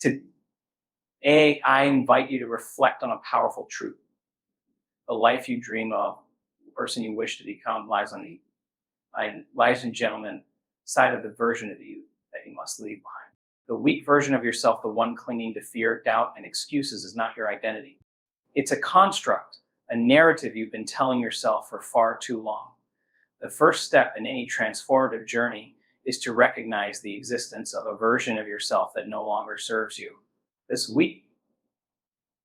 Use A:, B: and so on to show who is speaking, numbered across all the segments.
A: Today, I invite you to reflect on a powerful truth. The life you dream of, the person you wish to become, lies and gentlemen, side of the version of you that you must leave behind. The weak version of yourself, the one clinging to fear, doubt, and excuses, is not your identity. It's a construct, a narrative you've been telling yourself for far too long. The first step in any transformative journey is to recognize the existence of a version of yourself that no longer serves you. This weak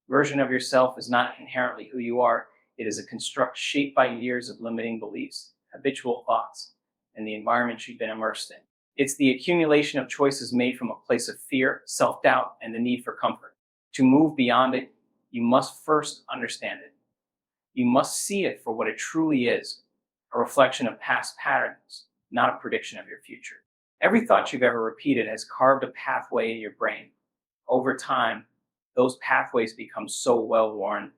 A: version of yourself is not inherently who you are. It is a construct shaped by years of limiting beliefs, habitual thoughts, and the environment you've been immersed in. It's the accumulation of choices made from a place of fear, self-doubt, and the need for comfort. To move beyond it, you must first understand it. You must see it for what it truly is, a reflection of past patterns, not a prediction of your future. Every thought you've ever repeated has carved a pathway in your brain. Over time, those pathways become so well-worn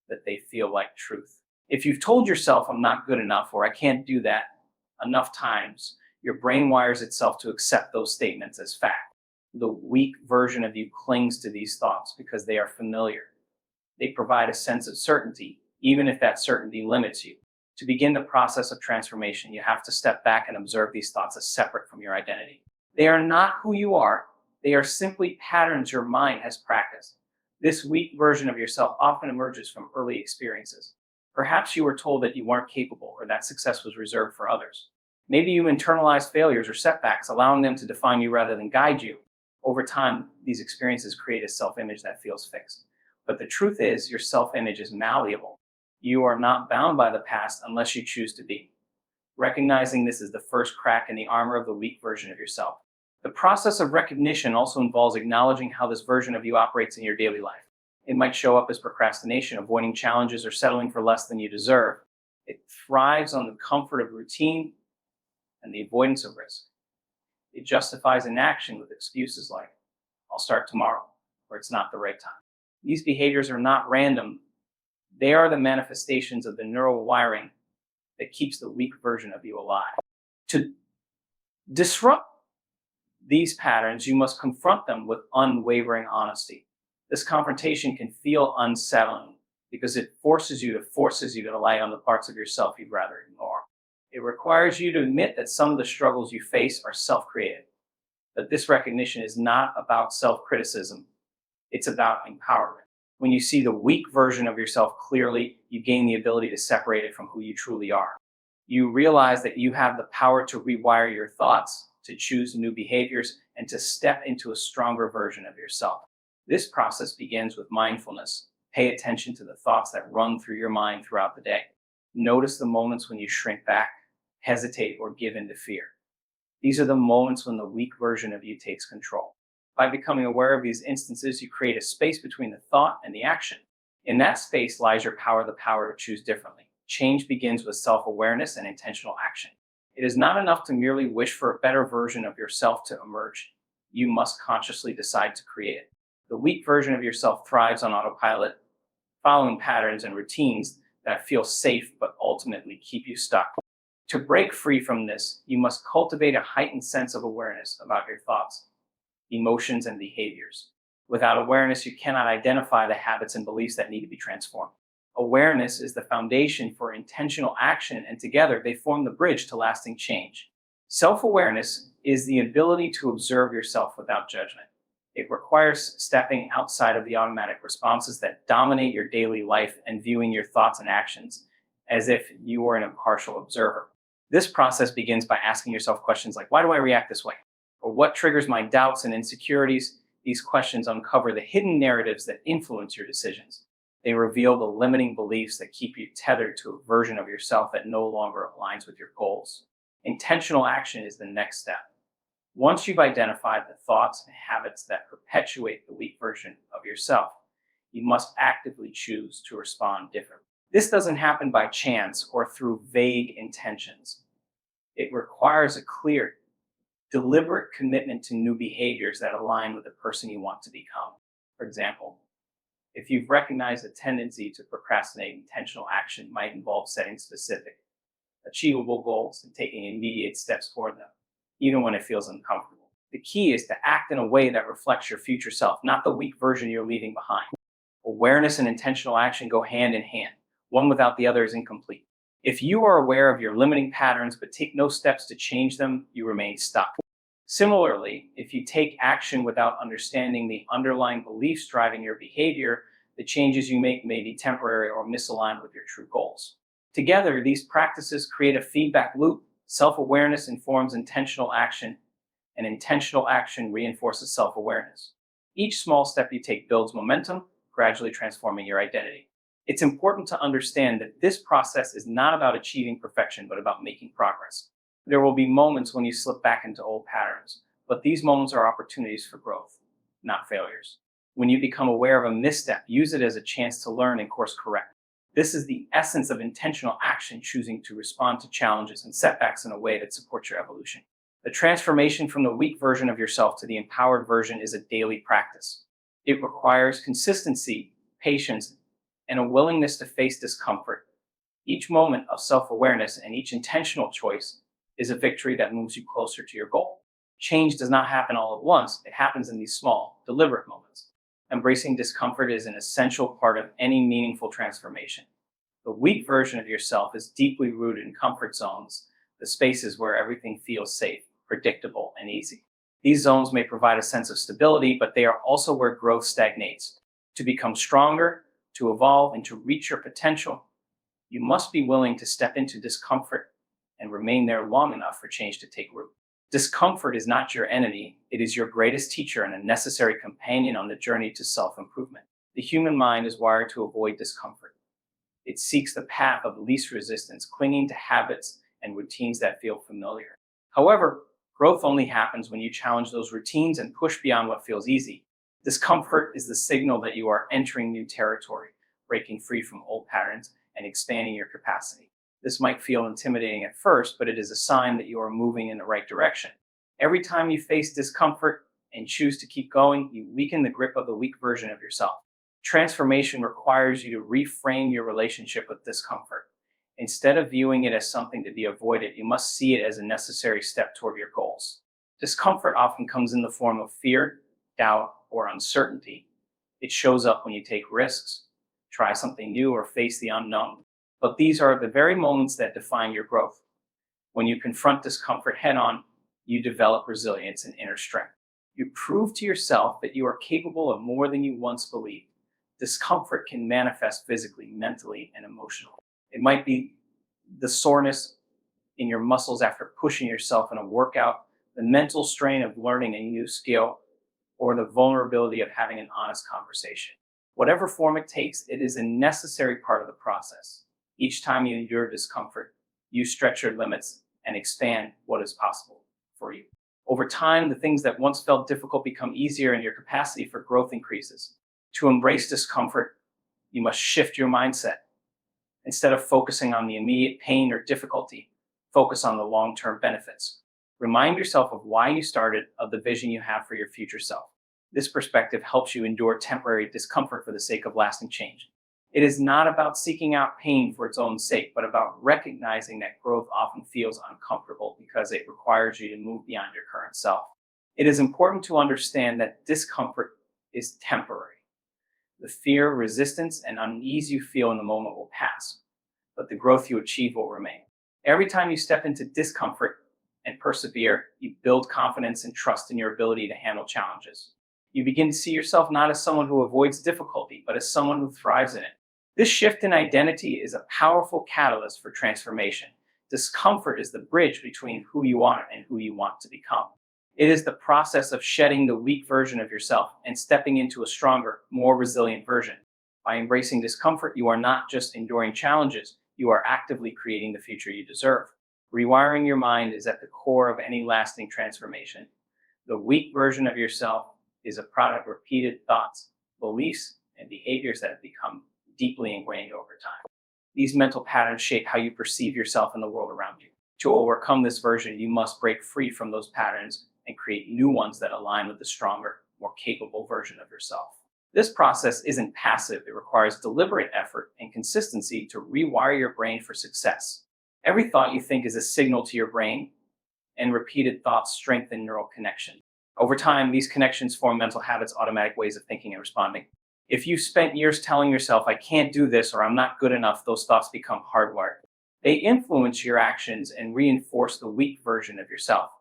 A: that they feel like truth. If you've told yourself, "I'm not good enough," or "I can't do that," enough times, your brain wires itself to accept those statements as fact. The weak version of you clings to these thoughts because they are familiar. They provide a sense of certainty, even if that certainty limits you. To begin the process of transformation, you have to step back and observe these thoughts as separate from your identity. They are not who you are. They are simply patterns your mind has practiced. This weak version of yourself often emerges from early experiences. Perhaps you were told that you weren't capable or that success was reserved for others. Maybe you internalized failures or setbacks, allowing them to define you rather than guide you. Over time, these experiences create a self-image that feels fixed. But the truth is, your self-image is malleable. You are not bound by the past unless you choose to be. Recognizing this is the first crack in the armor of the weak version of yourself. The process of recognition also involves acknowledging how this version of you operates in your daily life. It might show up as procrastination, avoiding challenges, or settling for less than you deserve. It thrives on the comfort of routine and the avoidance of risk. It justifies inaction with excuses like, "I'll start tomorrow," or "It's not the right time." These behaviors are not random. They are the manifestations of the neural wiring that keeps the weak version of you alive. To disrupt these patterns, you must confront them with unwavering honesty. This confrontation can feel unsettling because it forces you to rely on the parts of yourself you'd rather ignore. It requires you to admit that some of the struggles you face are self-created. But this recognition is not about self-criticism. It's about empowerment. When you see the weak version of yourself clearly, you gain the ability to separate it from who you truly are. You realize that you have the power to rewire your thoughts, to choose new behaviors, and to step into a stronger version of yourself. This process begins with mindfulness. Pay attention to the thoughts that run through your mind throughout the day. Notice the moments when you shrink back, hesitate, or give in to fear. These are the moments when the weak version of you takes control. By becoming aware of these instances, you create a space between the thought and the action. In that space lies your power, the power to choose differently. Change begins with self-awareness and intentional action. It is not enough to merely wish for a better version of yourself to emerge. You must consciously decide to create it. The weak version of yourself thrives on autopilot, following patterns and routines that feel safe but ultimately keep you stuck. To break free from this, you must cultivate a heightened sense of awareness about your thoughts, emotions, and behaviors. Without awareness, you cannot identify the habits and beliefs that need to be transformed. Awareness is the foundation for intentional action, and together they form the bridge to lasting change. Self-awareness is the ability to observe yourself without judgment. It requires stepping outside of the automatic responses that dominate your daily life and viewing your thoughts and actions as if you were an impartial observer. This process begins by asking yourself questions like, "Why do I react this way?" Or "What triggers my doubts and insecurities?" These questions uncover the hidden narratives that influence your decisions. They reveal the limiting beliefs that keep you tethered to a version of yourself that no longer aligns with your goals. Intentional action is the next step. Once you've identified the thoughts and habits that perpetuate the weak version of yourself, you must actively choose to respond differently. This doesn't happen by chance or through vague intentions. It requires a clear, deliberate commitment to new behaviors that align with the person you want to become. For example, if you've recognized a tendency to procrastinate, intentional action might involve setting specific, achievable goals and taking immediate steps toward them, even when it feels uncomfortable. The key is to act in a way that reflects your future self, not the weak version you're leaving behind. Awareness and intentional action go hand in hand. One without the other is incomplete. If you are aware of your limiting patterns but take no steps to change them, you remain stuck. Similarly, if you take action without understanding the underlying beliefs driving your behavior, the changes you make may be temporary or misaligned with your true goals. Together, these practices create a feedback loop. Self-awareness informs intentional action, and intentional action reinforces self-awareness. Each small step you take builds momentum, gradually transforming your identity. It's important to understand that this process is not about achieving perfection, but about making progress. There will be moments when you slip back into old patterns, but these moments are opportunities for growth, not failures. When you become aware of a misstep, use it as a chance to learn and course correct. This is the essence of intentional action, choosing to respond to challenges and setbacks in a way that supports your evolution. The transformation from the weak version of yourself to the empowered version is a daily practice. It requires consistency, patience, and a willingness to face discomfort. Each moment of self-awareness and each intentional choice is a victory that moves you closer to your goal. Change does not happen all at once. It happens in these small, deliberate moments. Embracing discomfort is an essential part of any meaningful transformation. The weak version of yourself is deeply rooted in comfort zones, the spaces where everything feels safe, predictable, and easy. These zones may provide a sense of stability, but they are also where growth stagnates. To become stronger, to evolve, and to reach your potential, you must be willing to step into discomfort and remain there long enough for change to take root. Discomfort is not your enemy. It is your greatest teacher and a necessary companion on the journey to self-improvement. The human mind is wired to avoid discomfort. It seeks the path of least resistance, clinging to habits and routines that feel familiar. However, growth only happens when you challenge those routines and push beyond what feels easy. Discomfort is the signal that you are entering new territory, breaking free from old patterns and expanding your capacity. This might feel intimidating at first, but it is a sign that you are moving in the right direction. Every time you face discomfort and choose to keep going, you weaken the grip of the weak version of yourself. Transformation requires you to reframe your relationship with discomfort. Instead of viewing it as something to be avoided, you must see it as a necessary step toward your goals. Discomfort often comes in the form of fear, doubt, or uncertainty. It shows up when you take risks, try something new, or face the unknown. But these are the very moments that define your growth. When you confront discomfort head-on, you develop resilience and inner strength. You prove to yourself that you are capable of more than you once believed. Discomfort can manifest physically, mentally, and emotionally. It might be the soreness in your muscles after pushing yourself in a workout, the mental strain of learning a new skill, or the vulnerability of having an honest conversation. Whatever form it takes, it is a necessary part of the process. Each time you endure discomfort, you stretch your limits and expand what is possible for you. Over time, the things that once felt difficult become easier and your capacity for growth increases. To embrace discomfort, you must shift your mindset. Instead of focusing on the immediate pain or difficulty, focus on the long-term benefits. Remind yourself of why you started, of the vision you have for your future self. This perspective helps you endure temporary discomfort for the sake of lasting change. It is not about seeking out pain for its own sake, but about recognizing that growth often feels uncomfortable because it requires you to move beyond your current self. It is important to understand that discomfort is temporary. The fear, resistance, and unease you feel in the moment will pass, but the growth you achieve will remain. Every time you step into discomfort and persevere, you build confidence and trust in your ability to handle challenges. You begin to see yourself not as someone who avoids difficulty, but as someone who thrives in it. This shift in identity is a powerful catalyst for transformation. Discomfort is the bridge between who you are and who you want to become. It is the process of shedding the weak version of yourself and stepping into a stronger, more resilient version. By embracing discomfort, you are not just enduring challenges, you are actively creating the future you deserve. Rewiring your mind is at the core of any lasting transformation. The weak version of yourself is a product of repeated thoughts, beliefs, and behaviors that have become deeply ingrained over time. These mental patterns shape how you perceive yourself and the world around you. To overcome this version, you must break free from those patterns and create new ones that align with the stronger, more capable version of yourself. This process isn't passive. It requires deliberate effort and consistency to rewire your brain for success. Every thought you think is a signal to your brain, and repeated thoughts strengthen neural connection. Over time, these connections form mental habits, automatic ways of thinking and responding. If you've spent years telling yourself, I can't do this or I'm not good enough, those thoughts become hardwired. They influence your actions and reinforce the weak version of yourself.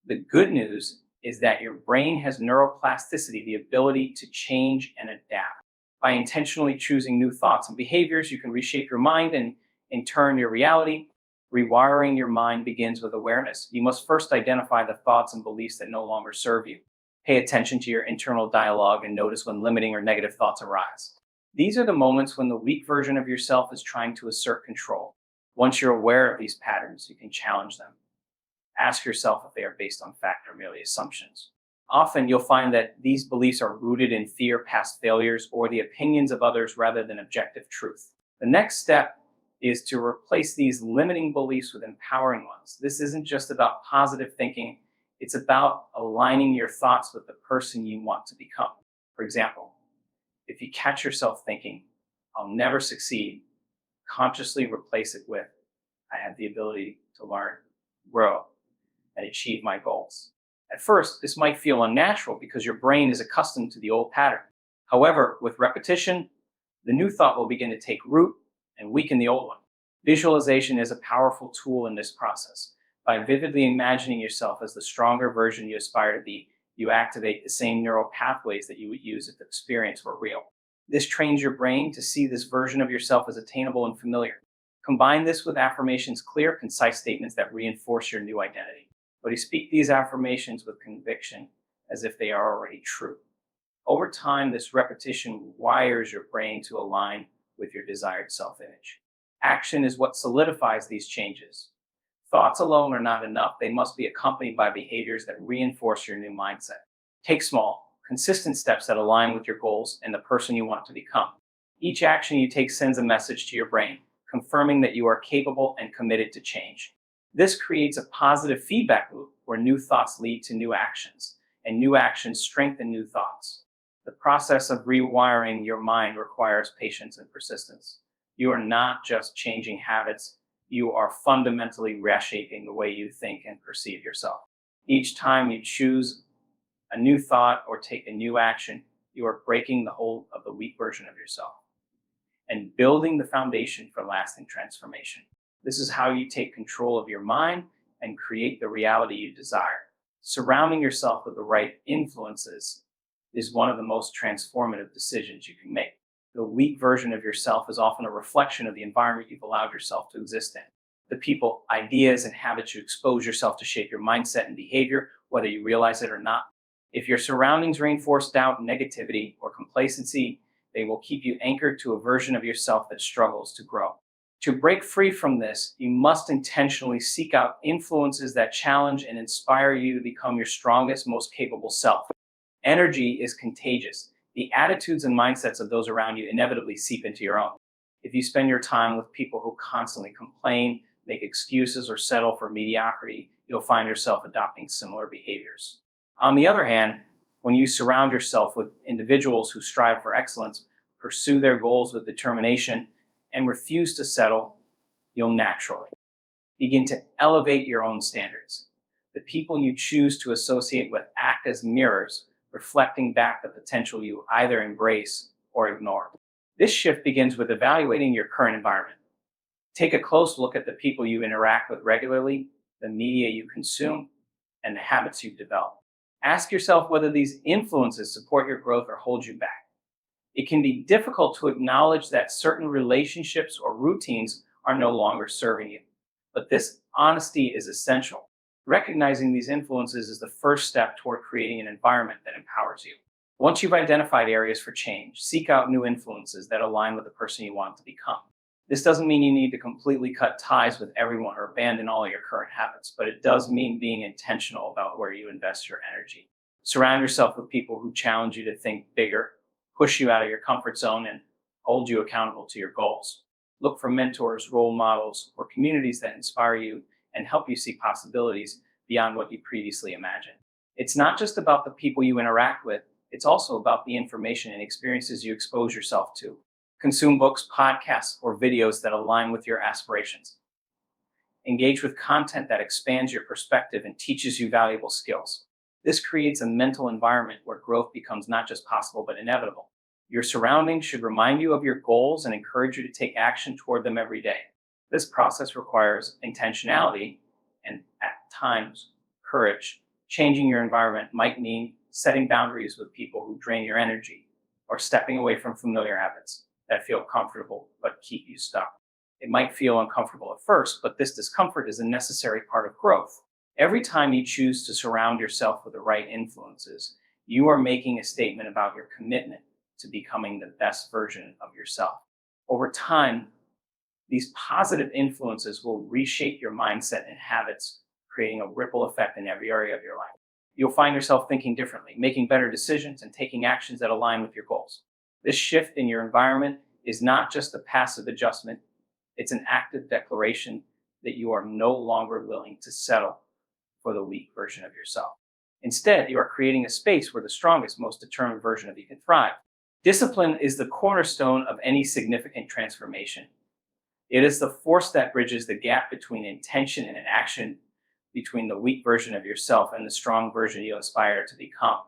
A: The good news is that your brain has neuroplasticity, the ability to change and adapt. By intentionally choosing new thoughts and behaviors, you can reshape your mind and, in turn, your reality. Rewiring your mind begins with awareness. You must first identify the thoughts and beliefs that no longer serve you. Pay attention to your internal dialogue and notice when limiting or negative thoughts arise. These are the moments when the weak version of yourself is trying to assert control. Once you're aware of these patterns, you can challenge them. Ask yourself if they are based on fact or merely assumptions. Often you'll find that these beliefs are rooted in fear, past failures, or the opinions of others rather than objective truth. The next step is to replace these limiting beliefs with empowering ones. This isn't just about positive thinking, it's about aligning your thoughts with the person you want to become. For example, if you catch yourself thinking, I'll never succeed, consciously replace it with, I have the ability to learn, grow, and achieve my goals. At first, this might feel unnatural because your brain is accustomed to the old pattern. However, with repetition, the new thought will begin to take root and weaken the old one. Visualization is a powerful tool in this process. By vividly imagining yourself as the stronger version you aspire to be, you activate the same neural pathways that you would use if the experience were real. This trains your brain to see this version of yourself as attainable and familiar. Combine this with affirmations, clear, concise statements that reinforce your new identity. But you speak these affirmations with conviction as if they are already true. Over time, this repetition wires your brain to align with your desired self-image. Action is what solidifies these changes. Thoughts alone are not enough. They must be accompanied by behaviors that reinforce your new mindset. Take small, consistent steps that align with your goals and the person you want to become. Each action you take sends a message to your brain, confirming that you are capable and committed to change. This creates a positive feedback loop where new thoughts lead to new actions, and new actions strengthen new thoughts. The process of rewiring your mind requires patience and persistence. You are not just changing habits, you are fundamentally reshaping the way you think and perceive yourself. Each time you choose a new thought or take a new action, you are breaking the hold of the weak version of yourself and building the foundation for lasting transformation. This is how you take control of your mind and create the reality you desire. Surrounding yourself with the right influences is one of the most transformative decisions you can make. The weak version of yourself is often a reflection of the environment you've allowed yourself to exist in. The people, ideas, and habits you expose yourself to shape your mindset and behavior, whether you realize it or not. If your surroundings reinforce doubt, negativity, or complacency, they will keep you anchored to a version of yourself that struggles to grow. To break free from this, you must intentionally seek out influences that challenge and inspire you to become your strongest, most capable self. Energy is contagious. The attitudes and mindsets of those around you inevitably seep into your own. If you spend your time with people who constantly complain, make excuses, or settle for mediocrity, you'll find yourself adopting similar behaviors. On the other hand, when you surround yourself with individuals who strive for excellence, pursue their goals with determination, and refuse to settle, you'll naturally begin to elevate your own standards. The people you choose to associate with act as mirrors, reflecting back the potential you either embrace or ignore. This shift begins with evaluating your current environment. Take a close look at the people you interact with regularly, the media you consume, and the habits you've developed. Ask yourself whether these influences support your growth or hold you back. It can be difficult to acknowledge that certain relationships or routines are no longer serving you, but this honesty is essential. Recognizing these influences is the first step toward creating an environment that empowers you. Once you've identified areas for change, seek out new influences that align with the person you want to become. This doesn't mean you need to completely cut ties with everyone or abandon all your current habits, but it does mean being intentional about where you invest your energy. Surround yourself with people who challenge you to think bigger, push you out of your comfort zone, and hold you accountable to your goals. Look for mentors, role models, or communities that inspire you and help you see possibilities beyond what you previously imagined. It's not just about the people you interact with, it's also about the information and experiences you expose yourself to. Consume books, podcasts, or videos that align with your aspirations. Engage with content that expands your perspective and teaches you valuable skills. This creates a mental environment where growth becomes not just possible but inevitable. Your surroundings should remind you of your goals and encourage you to take action toward them every day. This process requires intentionality and, at times, courage. Changing your environment might mean setting boundaries with people who drain your energy or stepping away from familiar habits that feel comfortable but keep you stuck. It might feel uncomfortable at first, but this discomfort is a necessary part of growth. Every time you choose to surround yourself with the right influences, you are making a statement about your commitment to becoming the best version of yourself. Over time, these positive influences will reshape your mindset and habits, creating a ripple effect in every area of your life. You'll find yourself thinking differently, making better decisions, and taking actions that align with your goals. This shift in your environment is not just a passive adjustment, it's an active declaration that you are no longer willing to settle for the weak version of yourself. Instead, you are creating a space where the strongest, most determined version of you can thrive. Discipline is the cornerstone of any significant transformation. It is the force that bridges the gap between intention and action, between the weak version of yourself and the strong version you aspire to become.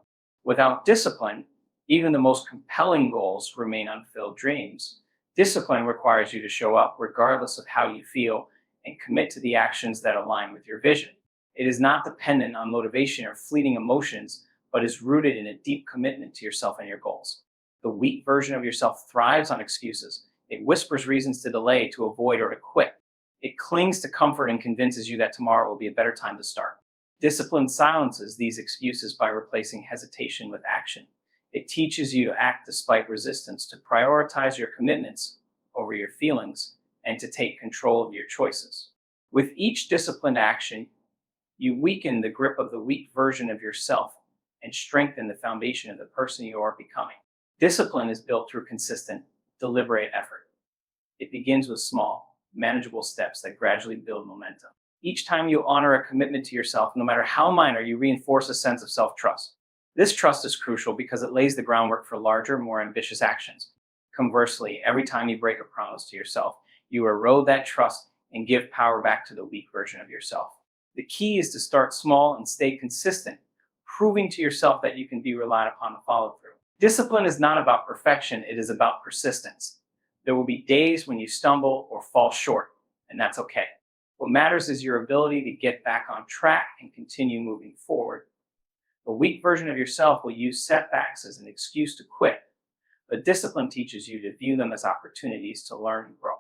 A: Without discipline, even the most compelling goals remain unfulfilled dreams. Discipline requires you to show up regardless of how you feel and commit to the actions that align with your vision. It is not dependent on motivation or fleeting emotions, but is rooted in a deep commitment to yourself and your goals. The weak version of yourself thrives on excuses. It whispers reasons to delay, to avoid, or to quit. It clings to comfort and convinces you that tomorrow will be a better time to start. Discipline silences these excuses by replacing hesitation with action. It teaches you to act despite resistance, to prioritize your commitments over your feelings, and to take control of your choices. With each disciplined action, you weaken the grip of the weak version of yourself and strengthen the foundation of the person you are becoming. Discipline is built through consistent, deliberate effort. It begins with small, manageable steps that gradually build momentum. Each time you honor a commitment to yourself, no matter how minor, you reinforce a sense of self-trust. This trust is crucial because it lays the groundwork for larger, more ambitious actions. Conversely, every time you break a promise to yourself, you erode that trust and give power back to the weak version of yourself. The key is to start small and stay consistent, proving to yourself that you can be relied upon to follow through. Discipline is not about perfection, it is about persistence. There will be days when you stumble or fall short, and that's okay. What matters is your ability to get back on track and continue moving forward. The weak version of yourself will use setbacks as an excuse to quit, but discipline teaches you to view them as opportunities to learn and grow.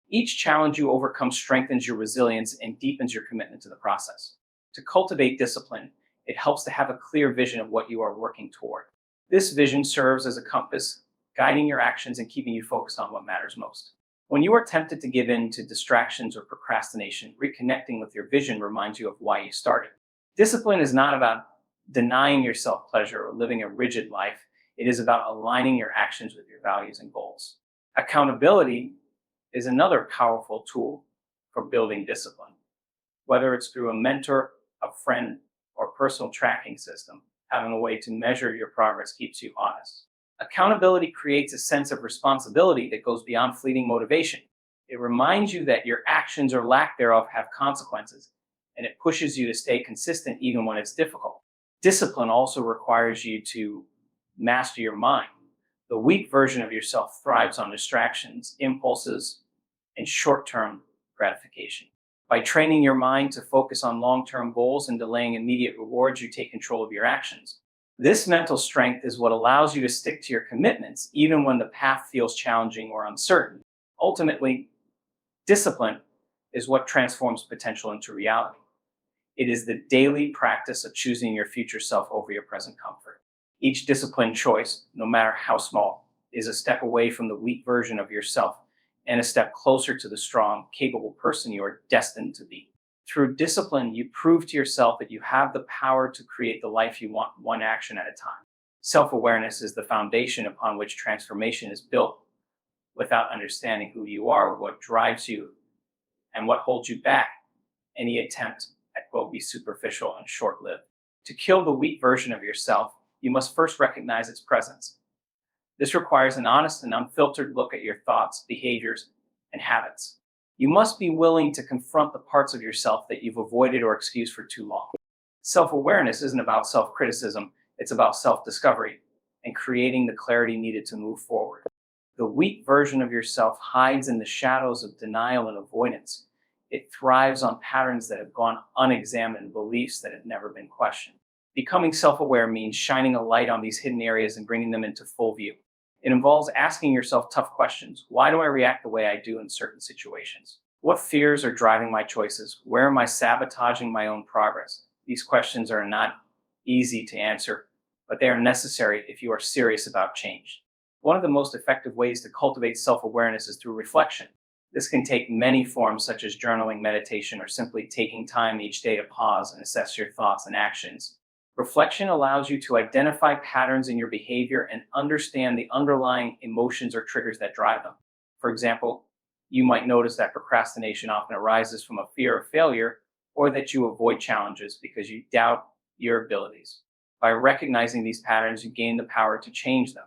A: Each challenge you overcome strengthens your resilience and deepens your commitment to the process. To cultivate discipline, it helps to have a clear vision of what you are working toward. This vision serves as a compass, guiding your actions and keeping you focused on what matters most. When you are tempted to give in to distractions or procrastination, reconnecting with your vision reminds you of why you started. Discipline is not about denying yourself pleasure or living a rigid life. It is about aligning your actions with your values and goals. Accountability is another powerful tool for building discipline. Whether it's through a mentor, a friend, or personal tracking system, having a way to measure your progress keeps you honest. Accountability creates a sense of responsibility that goes beyond fleeting motivation. It reminds you that your actions or lack thereof have consequences, and it pushes you to stay consistent even when it's difficult. Discipline also requires you to master your mind. The weak version of yourself thrives on distractions, impulses, and short-term gratification. By training your mind to focus on long-term goals and delaying immediate rewards, you take control of your actions. This mental strength is what allows you to stick to your commitments, even when the path feels challenging or uncertain. Ultimately, discipline is what transforms potential into reality. It is the daily practice of choosing your future self over your present comfort. Each disciplined choice, no matter how small, is a step away from the weak version of yourself and a step closer to the strong, capable person you are destined to be. Through discipline, you prove to yourself that you have the power to create the life you want, one action at a time. Self-awareness is the foundation upon which transformation is built. Without understanding who you are, what drives you, and what holds you back, any attempt at will be superficial and short-lived. To kill the weak version of yourself, you must first recognize its presence. This requires an honest and unfiltered look at your thoughts, behaviors, and habits. You must be willing to confront the parts of yourself that you've avoided or excused for too long. Self awareness isn't about self criticism, it's about self discovery and creating the clarity needed to move forward. The weak version of yourself hides in the shadows of denial and avoidance. It thrives on patterns that have gone unexamined, beliefs that have never been questioned. Becoming self aware means shining a light on these hidden areas and bringing them into full view. It involves asking yourself tough questions. Why do I react the way I do in certain situations? What fears are driving my choices? Where am I sabotaging my own progress? These questions are not easy to answer, but they are necessary if you are serious about change. One of the most effective ways to cultivate self awareness is through reflection. This can take many forms, such as journaling, meditation, or simply taking time each day to pause and assess your thoughts and actions. Reflection allows you to identify patterns in your behavior and understand the underlying emotions or triggers that drive them. For example, you might notice that procrastination often arises from a fear of failure, or that you avoid challenges because you doubt your abilities. By recognizing these patterns, you gain the power to change them.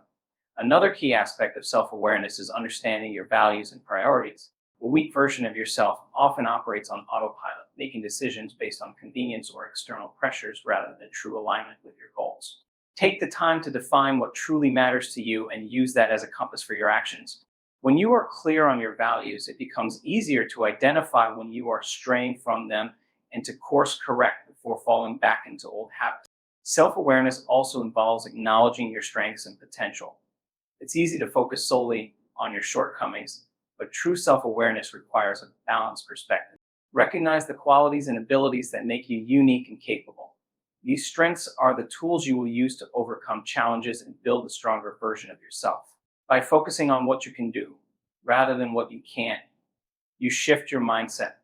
A: Another key aspect of self awareness is understanding your values and priorities. A weak version of yourself often operates on autopilot, making decisions based on convenience or external pressures rather than true alignment with your goals. Take the time to define what truly matters to you and use that as a compass for your actions. When you are clear on your values, it becomes easier to identify when you are straying from them and to course correct before falling back into old habits. Self awareness also involves acknowledging your strengths and potential. It's easy to focus solely on your shortcomings, but true self awareness requires a balanced perspective. Recognize the qualities and abilities that make you unique and capable. These strengths are the tools you will use to overcome challenges and build a stronger version of yourself. By focusing on what you can do rather than what you can't, you shift your mindset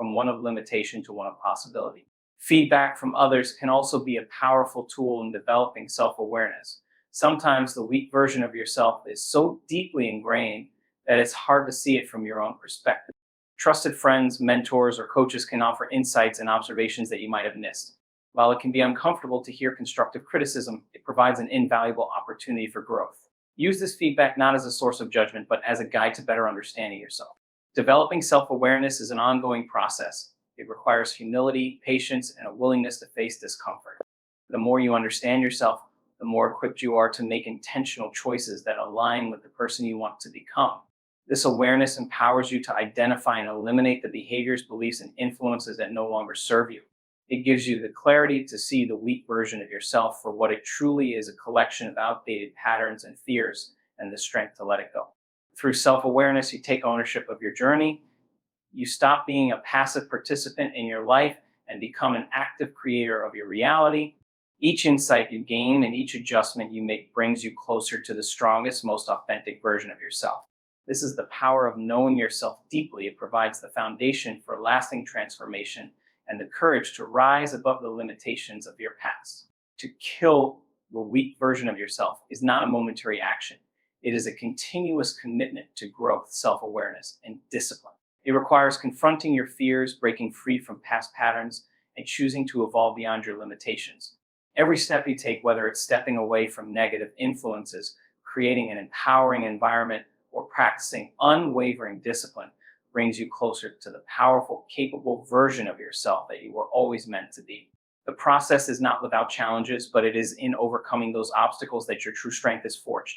A: from one of limitation to one of possibility. Feedback from others can also be a powerful tool in developing self awareness. Sometimes the weak version of yourself is so deeply ingrained that it's hard to see it from your own perspective. Trusted friends, mentors, or coaches can offer insights and observations that you might have missed. While it can be uncomfortable to hear constructive criticism, it provides an invaluable opportunity for growth. Use this feedback not as a source of judgment, but as a guide to better understanding yourself. Developing self-awareness is an ongoing process. It requires humility, patience, and a willingness to face discomfort. The more you understand yourself, the more equipped you are to make intentional choices that align with the person you want to become. This awareness empowers you to identify and eliminate the behaviors, beliefs, and influences that no longer serve you. It gives you the clarity to see the weak version of yourself for what it truly is: a collection of outdated patterns and fears, and the strength to let it go. Through self-awareness, you take ownership of your journey. You stop being a passive participant in your life and become an active creator of your reality. Each insight you gain and each adjustment you make brings you closer to the strongest, most authentic version of yourself. This is the power of knowing yourself deeply. It provides the foundation for lasting transformation and the courage to rise above the limitations of your past. To kill the weak version of yourself is not a momentary action. It is a continuous commitment to growth, self-awareness, and discipline. It requires confronting your fears, breaking free from past patterns, and choosing to evolve beyond your limitations. Every step you take, whether it's stepping away from negative influences, creating an empowering environment, or practicing unwavering discipline, brings you closer to the powerful, capable version of yourself that you were always meant to be. The process is not without challenges, but it is in overcoming those obstacles that your true strength is forged.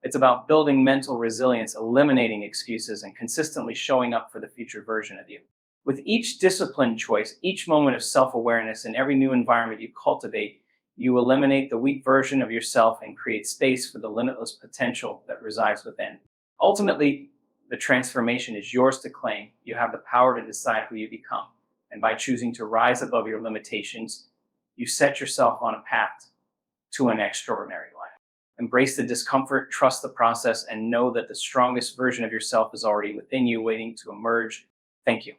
A: It's about building mental resilience, eliminating excuses, and consistently showing up for the future version of you. With each disciplined choice, each moment of self-awareness, and every new environment you cultivate, you eliminate the weak version of yourself and create space for the limitless potential that resides within. Ultimately, the transformation is yours to claim. You have the power to decide who you become. And by choosing to rise above your limitations, you set yourself on a path to an extraordinary life. Embrace the discomfort, trust the process, and know that the strongest version of yourself is already within you, waiting to emerge. Thank you.